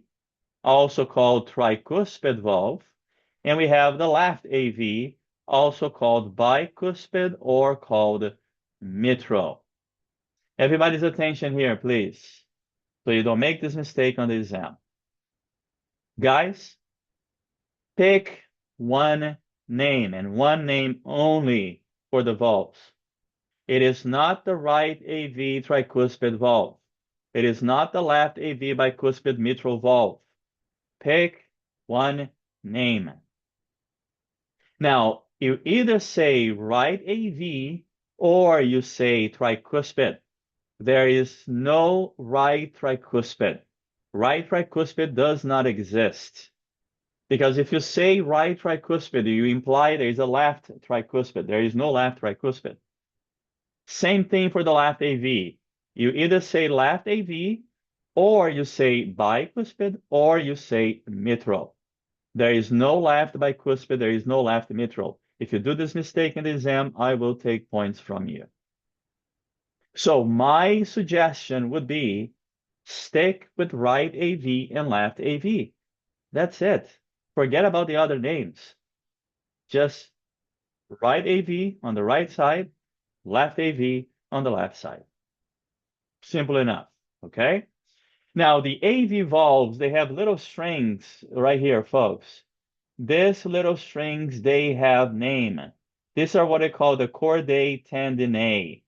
also called tricuspid valve, and we have the left AV, also called bicuspid or called mitral. Everybody's attention here, please, so you don't make this mistake on the exam. Guys, pick one name and one name only for the valves. It is not the right AV tricuspid valve. It is not the left AV bicuspid mitral valve. Pick one name. Now, you either say right AV or you say tricuspid. There is no right tricuspid. Right tricuspid does not exist. Because if you say right tricuspid, you imply there is a left tricuspid. There is no left tricuspid. Same thing for the left AV. You either say left AV or you say bicuspid or you say mitral. There is no left bicuspid, there is no left mitral. If you do this mistake in the exam, I will take points from you. So my suggestion would be stick with right AV and left AV. That's it. Forget about the other names. Just right AV on the right side, left AV on the left side. Simple enough, okay? Now, the AV valves, they have little strings right here, folks. These little strings, they have name. These are what I call the chordae tendineae,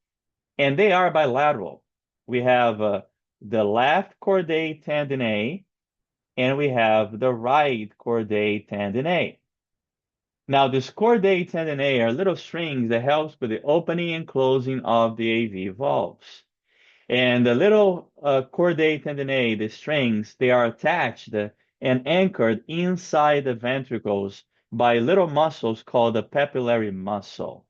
and they are bilateral. We have the left chordae tendineae, and we have the right chordae tendineae. Now, this chordate tendon A are little strings that helps with the opening and closing of the AV valves. And the little chordate tendon A, the strings, they are attached and anchored inside the ventricles by little muscles called the papillary muscle.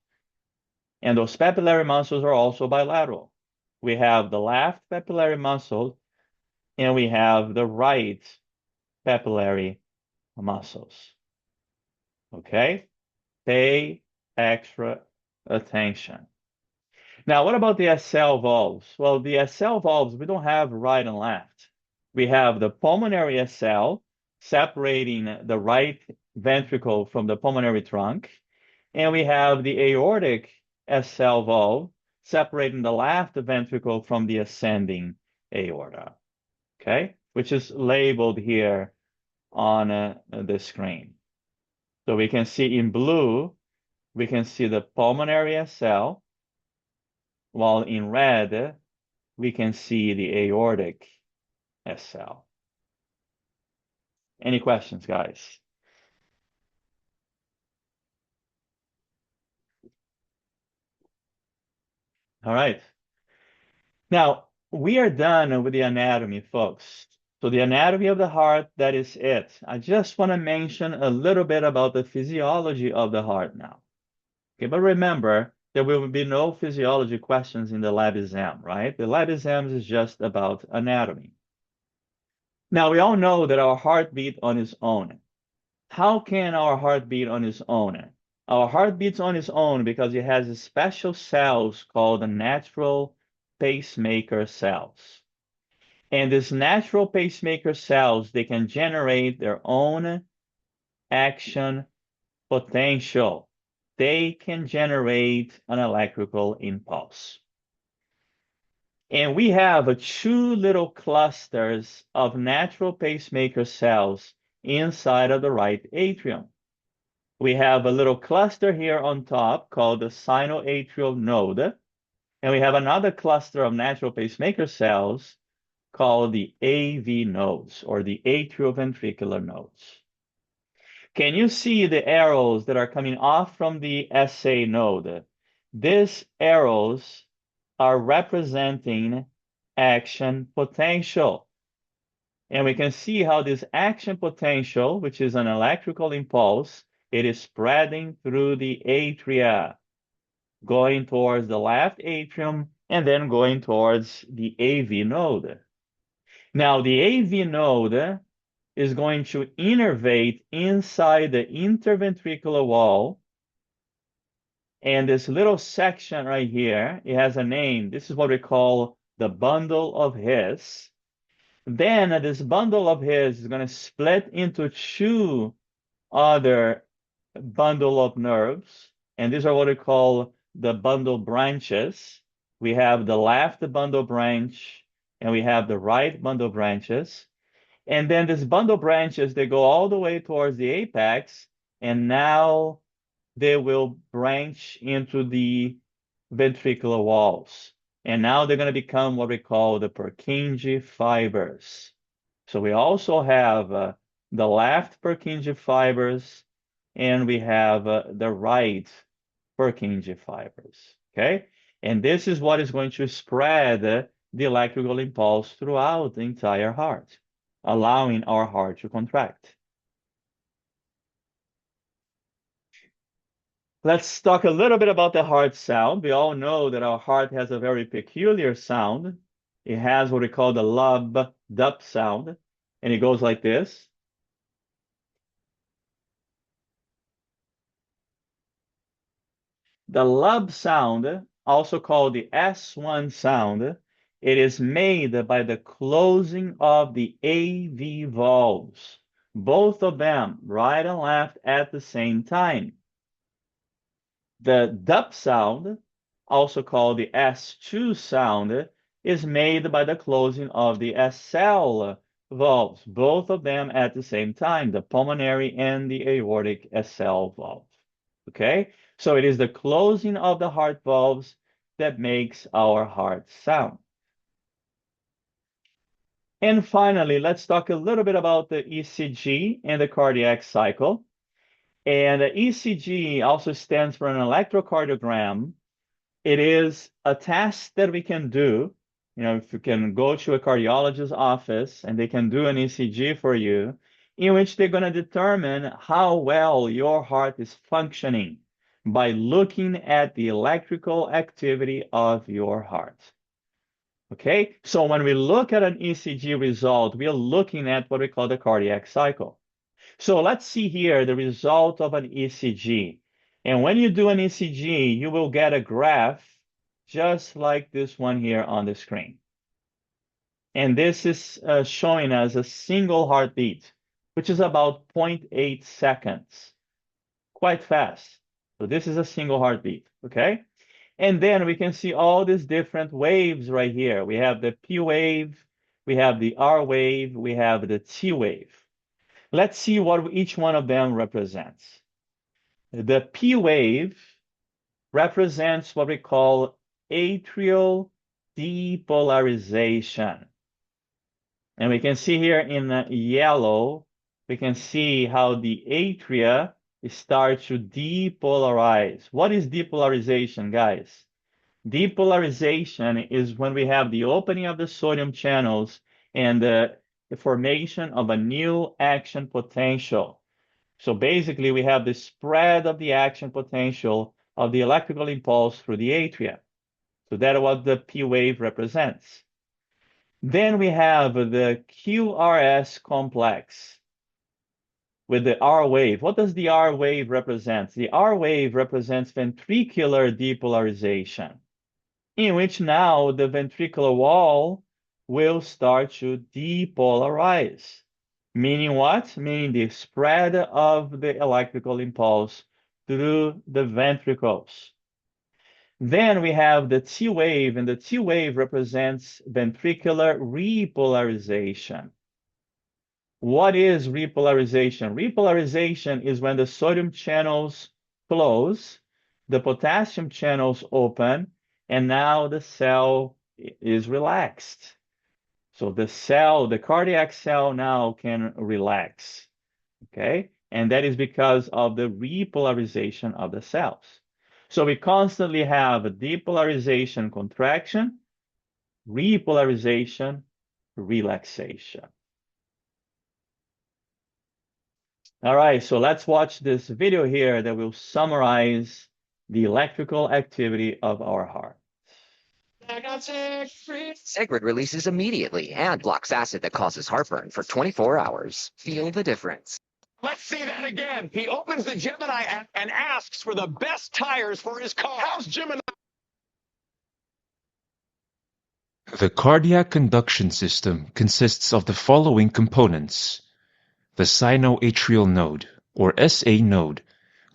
And those papillary muscles are also bilateral. We have the left papillary muscle and we have the right papillary muscles. Okay? Pay extra attention. Now, what about the SL valves? Well, the SL valves, we don't have right and left. We have the pulmonary SL separating the right ventricle from the pulmonary trunk, and we have the aortic SL valve separating the left ventricle from the ascending aorta, okay? Which is labeled here on the screen. So we can see in blue, we can see the pulmonary SL, while in red, we can see the aortic SL. Any questions, guys? All right. Now, we are done with the anatomy, folks. So the anatomy of the heart, that is it. I just want to mention a little bit about the physiology of the heart now. Okay, but remember, there will be no physiology questions in the lab exam, right? The lab exam is just about anatomy. Now, we all know that our heart beats on its own. How can our heart beat on its own? Our heart beats on its own because it has special cells called the natural pacemaker cells. And these natural pacemaker cells, they can generate their own action potential. They can generate an electrical impulse. And we have two little clusters of natural pacemaker cells inside of the right atrium. We have a little cluster here on top called the sinoatrial node, and we have another cluster of natural pacemaker cells called the AV nodes, or the atrioventricular nodes. Can you see the arrows that are coming off from the SA node? These arrows are representing action potential. And we can see how this action potential, which is an electrical impulse, it is spreading through the atria, going towards the left atrium and then going towards the AV node. Now, the AV node is going to innervate inside the interventricular wall. And this little section right here, it has a name. This is what we call the bundle of His. Then this bundle of His is going to split into two other bundle of nerves. And these are what we call the bundle branches. We have the left bundle branch and we have the right bundle branches. And then these bundle branches, they go all the way towards the apex, and now they will branch into the ventricular walls. And now they're going to become what we call the Purkinje fibers. So we also have the left Purkinje fibers, and we have the right Purkinje fibers, okay? And this is what is going to spread the electrical impulse throughout the entire heart, allowing our heart to contract. Let's talk a little bit about the heart sound. We all know that our heart has a very peculiar sound. It has what we call the lub-dup sound, and it goes like this. The lub sound, also called the S1 sound, it is made by the closing of the AV valves, both of them, right and left, at the same time. The dup sound, also called the S2 sound, is made by the closing of the SL valves, both of them at the same time, the pulmonary and the aortic SL valve. Okay, so it is the closing of the heart valves that makes our heart sound. And finally, let's talk a little bit about the ECG and the cardiac cycle. And ECG also stands for an electrocardiogram. It is a test that we can do. If you can go to a cardiologist's office and they can do an ECG for you, in which they're going to determine how well your heart is functioning by looking at the electrical activity of your heart. Okay, so when we look at an ECG result, we are looking at what we call the cardiac cycle. So let's see here the result of an ECG. And when you do an ECG, you will get a graph just like this one here on the screen. And this is showing us a single heartbeat, which is about 0.8 seconds. Quite fast. So this is a single heartbeat, okay? And then we can see all these different waves right here. We have the P wave, we have the R wave, we have the T wave. Let's see what each one of them represents. The P wave represents what we call atrial depolarization. And we can see here in yellow, we can see how the atria start to depolarize. What is depolarization, guys? Depolarization is when we have the opening of the sodium channels and the formation of a new action potential. So basically, we have the spread of the action potential of the electrical impulse through the atria. So that's what the P wave represents. Then we have the QRS complex with the R wave. What does the R wave represent? The R wave represents ventricular depolarization, in which now the ventricular wall will start to depolarize. Meaning what? Meaning the spread of the electrical impulse through the ventricles. Then we have the T wave, and the T wave represents ventricular repolarization. What is repolarization? Repolarization is when the sodium channels close, the potassium channels open, and now the cell is relaxed. So the cardiac cell now can relax, okay? And that is because of the repolarization of the cells. So we constantly have a depolarization, contraction, repolarization, relaxation. All right, so let's watch this video here that will summarize the electrical activity of our heart. Segrid releases immediately and blocks acid that causes heartburn for 24 hours. Feel the difference. Let's see that again. He opens the Gemini app and asks for the best tires for his car. How's Gemini? The cardiac conduction system consists of the following components. The sinoatrial node, or SA node,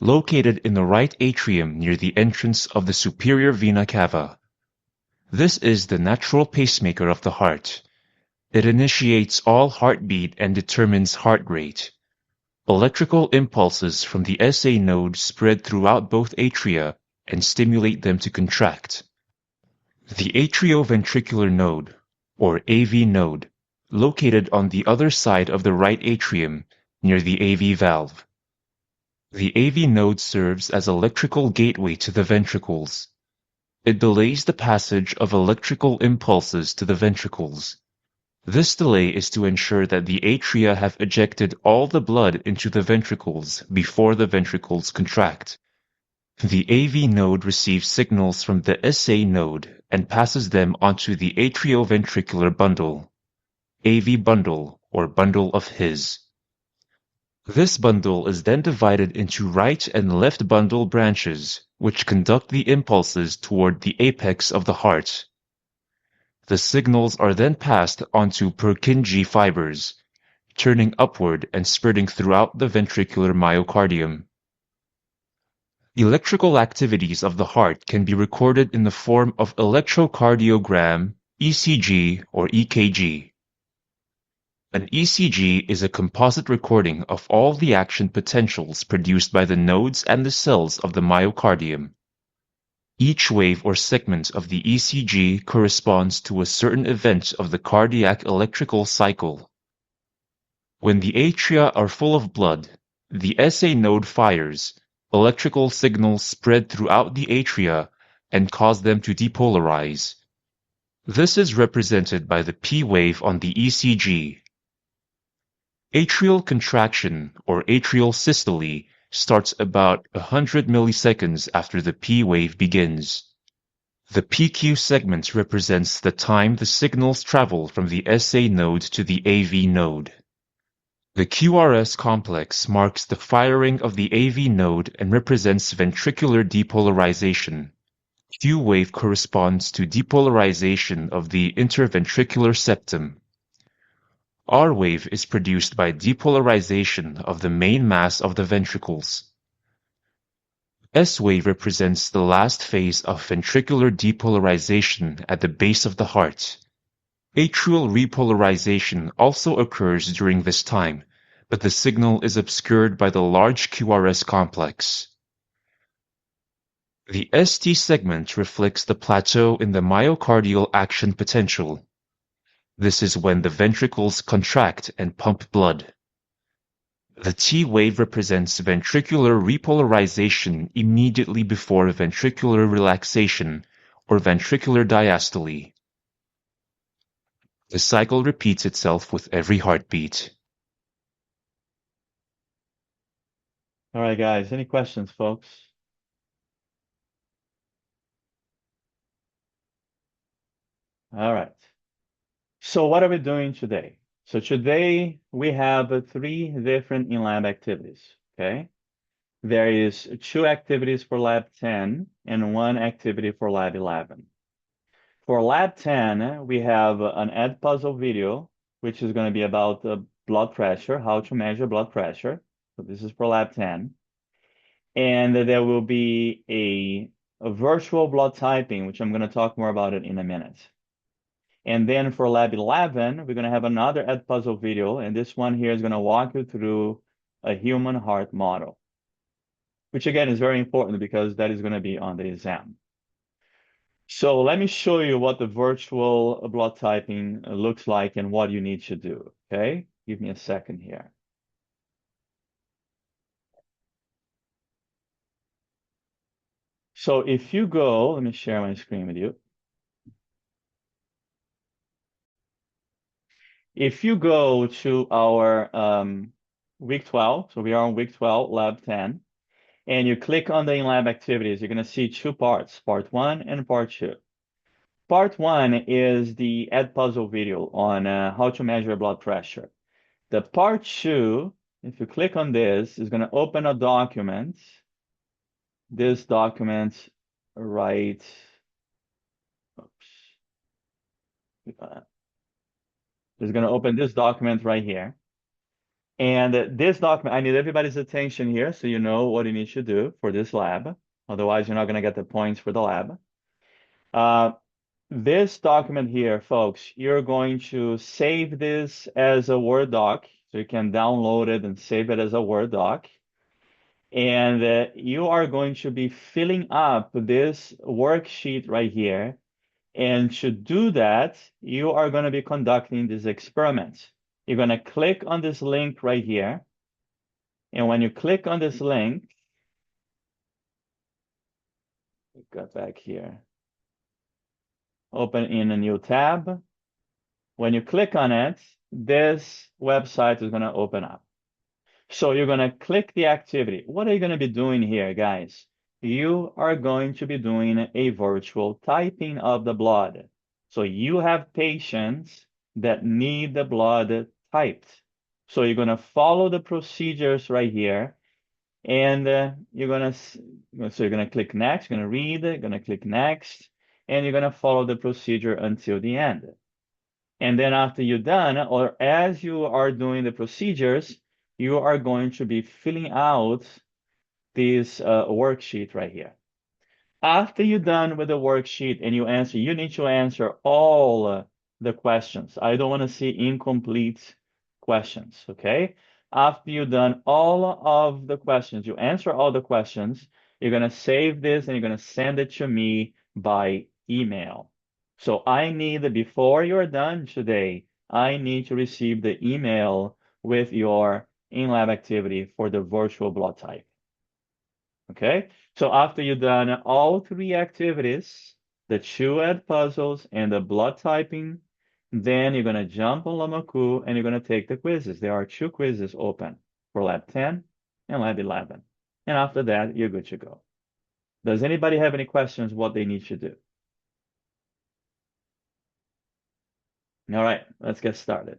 located in the right atrium near the entrance of the superior vena cava. This is the natural pacemaker of the heart. It initiates all heartbeat and determines heart rate. Electrical impulses from the SA node spread throughout both atria and stimulate them to contract. The atrioventricular node, or AV node, located on the other side of the right atrium, near the AV valve. The AV node serves as electrical gateway to the ventricles. It delays the passage of electrical impulses to the ventricles. This delay is to ensure that the atria have ejected all the blood into the ventricles before the ventricles contract. The AV node receives signals from the SA node and passes them onto the atrioventricular bundle, AV bundle, or bundle of His. This bundle is then divided into right and left bundle branches, which conduct the impulses toward the apex of the heart. The signals are then passed onto Purkinje fibers, turning upward and spreading throughout the ventricular myocardium. Electrical activities of the heart can be recorded in the form of electrocardiogram, ECG, or EKG. An ECG is a composite recording of all the action potentials produced by the nodes and the cells of the myocardium. Each wave or segment of the ECG corresponds to a certain event of the cardiac electrical cycle. When the atria are full of blood, the SA node fires, electrical signals spread throughout the atria and cause them to depolarize. This is represented by the P wave on the ECG. Atrial contraction, or atrial systole, starts about 100 milliseconds after the P wave begins. The PQ segment represents the time the signals travel from the SA node to the AV node. The QRS complex marks the firing of the AV node and represents ventricular depolarization. Q wave corresponds to depolarization of the interventricular septum. R wave is produced by depolarization of the main mass of the ventricles. S wave represents the last phase of ventricular depolarization at the base of the heart. Atrial repolarization also occurs during this time, but the signal is obscured by the large QRS complex. The ST segment reflects the plateau in the myocardial action potential. This is when the ventricles contract and pump blood. The T wave represents ventricular repolarization immediately before ventricular relaxation, or ventricular diastole. The cycle repeats itself with every heartbeat. All right, guys, any questions, folks? All right. So what are we doing today? So today we have three different in-lab activities, okay? There is two activities for lab 10 and one activity for lab 11. For lab 10, we have an Edpuzzle video, which is going to be about blood pressure, how to measure blood pressure. So this is for lab 10. And there will be a virtual blood typing, which I'm going to talk more about it in a minute. And then for lab 11, we're going to have another Edpuzzle video, and this one here is going to walk you through a human heart model, which again is very important because that is going to be on the exam. So let me show you what the virtual blood typing looks like and what you need to do, okay? Give me a second here. So if you go, let me share my screen with you. If you go to our week 12, so we are on week 12, lab 10, and you click on the in-lab activities, you're going to see two parts, part 1 and part 2. Part 1 is the Edpuzzle video on how to measure blood pressure. The part 2, if you click on this, is going to open a document. This document right, oops. It's going to open this document right here. And this document, I need everybody's attention here so you know what you need to do for this lab. Otherwise, you're not going to get the points for the lab. This document here, folks, you're going to save this as a Word doc. So you can download it and save it as a Word doc. And you are going to be filling up this worksheet right here. And to do that, you are going to be conducting this experiment. You're going to click on this link right here. And when you click on this link, got back here, open in a new tab. When you click on it, this website is going to open up. So you're going to click the activity. What are you going to be doing here, guys? You are going to be doing a virtual typing of the blood. So you have patients that need the blood typed. So you're going to follow the procedures right here. And you're going to click next, you're going to read, you're going to click next, and you're going to follow the procedure until the end. And then after you're done, or as you are doing the procedures, you are going to be filling out this worksheet right here. After you're done with the worksheet and you need to answer all the questions. I don't want to see incomplete questions, okay? After you've done all of the questions, you answer all the questions, you're going to save this and you're going to send it to me by email. So I need, before you're done today, I need to receive the email with your in-lab activity for the virtual blood type. Okay, so after you've done all three activities, the two-ed puzzles and the blood typing, then you're going to jump on Lamaku and you're going to take the quizzes. There are two quizzes open for Lab 10 and Lab 11. And after that, you're good to go. Does anybody have any questions what they need to do? All right, let's get started.